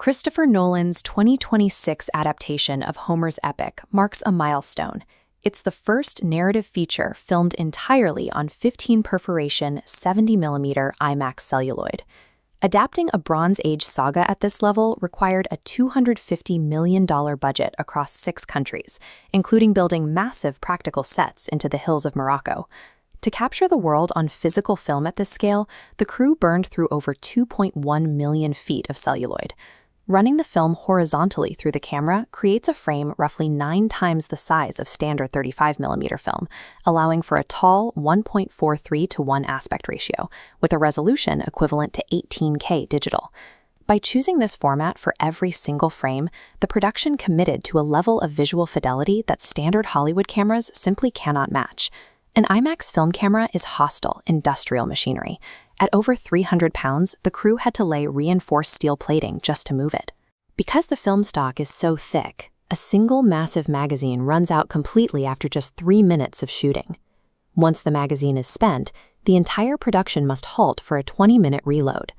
Christopher Nolan's 2026 adaptation of Homer's epic marks a milestone. It's the first narrative feature filmed entirely on 15-perforation 70mm IMAX celluloid. Adapting a Bronze Age saga at this level required a $250 million budget across 6 countries, including building massive practical sets into the hills of Morocco. To capture the world on physical film at this scale, the crew burned through over 2.1 million feet of celluloid. Running the film horizontally through the camera creates a frame roughly 9 times the size of standard 35mm film, allowing for a tall 1.43:1 aspect ratio, with a resolution equivalent to 18K digital. By choosing this format for every single frame, the production committed to a level of visual fidelity that standard Hollywood cameras simply cannot match. An IMAX film camera is hostile, industrial machinery. At over 300 pounds, the crew had to lay reinforced steel plating just to move it. Because the film stock is so thick, a single massive magazine runs out completely after just 3 minutes of shooting. Once the magazine is spent, the entire production must halt for a 20-minute reload.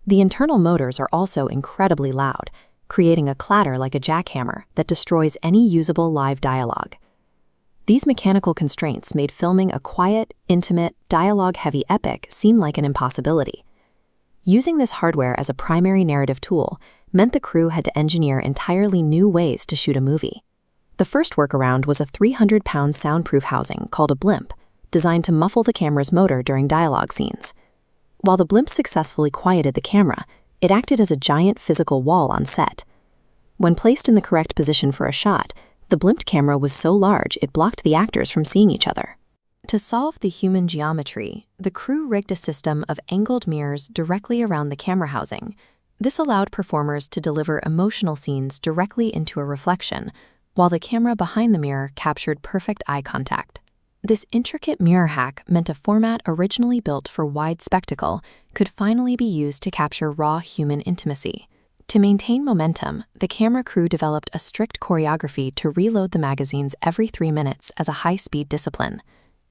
The internal motors are also incredibly loud, creating a clatter like a jackhammer that destroys any usable live dialogue. These mechanical constraints made filming a quiet, intimate, dialogue-heavy epic seem like an impossibility. Using this hardware as a primary narrative tool meant the crew had to engineer entirely new ways to shoot a movie. The first workaround was a 300-pound soundproof housing called a blimp, designed to muffle the camera's motor during dialogue scenes. While the blimp successfully quieted the camera, it acted as a giant physical wall on set. When placed in the correct position for a shot, the blimped camera was so large it blocked the actors from seeing each other. To solve the human geometry, the crew rigged a system of angled mirrors directly around the camera housing. This allowed performers to deliver emotional scenes directly into a reflection, while the camera behind the mirror captured perfect eye contact. This intricate mirror hack meant a format originally built for wide spectacle could finally be used to capture raw human intimacy. To maintain momentum, the camera crew developed a strict choreography to reload the magazines every 3 minutes as a high-speed discipline.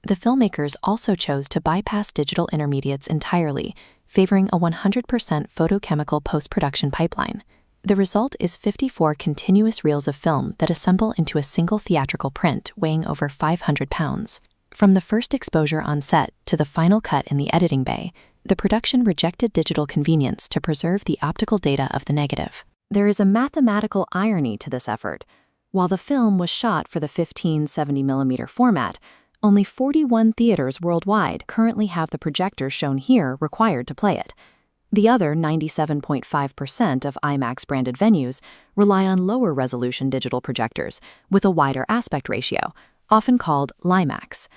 The filmmakers also chose to bypass digital intermediates entirely, favoring a 100% photochemical post-production pipeline. The result is 54 continuous reels of film that assemble into a single theatrical print weighing over 500 pounds. From the first exposure on set to the final cut in the editing bay, the production rejected digital convenience to preserve the optical data of the negative. There is a mathematical irony to this effort. While the film was shot for the 15-70mm format, only 41 theaters worldwide currently have the projector shown here required to play it. The other 97.5% of IMAX-branded venues rely on lower-resolution digital projectors with a wider aspect ratio, often called LieMAX.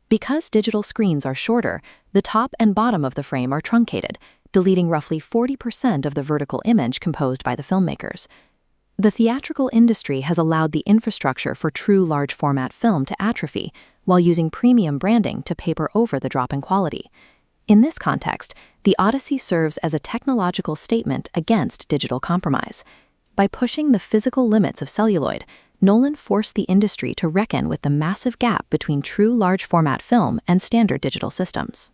Because digital screens are shorter, the top and bottom of the frame are truncated, deleting roughly 40% of the vertical image composed by the filmmakers. The theatrical industry has allowed the infrastructure for true large-format film to atrophy, while using premium branding to paper over the drop in quality. In this context, the Odyssey serves as a technological statement against digital compromise. By pushing the physical limits of celluloid, Nolan forced the industry to reckon with the massive gap between true large-format film and standard digital systems.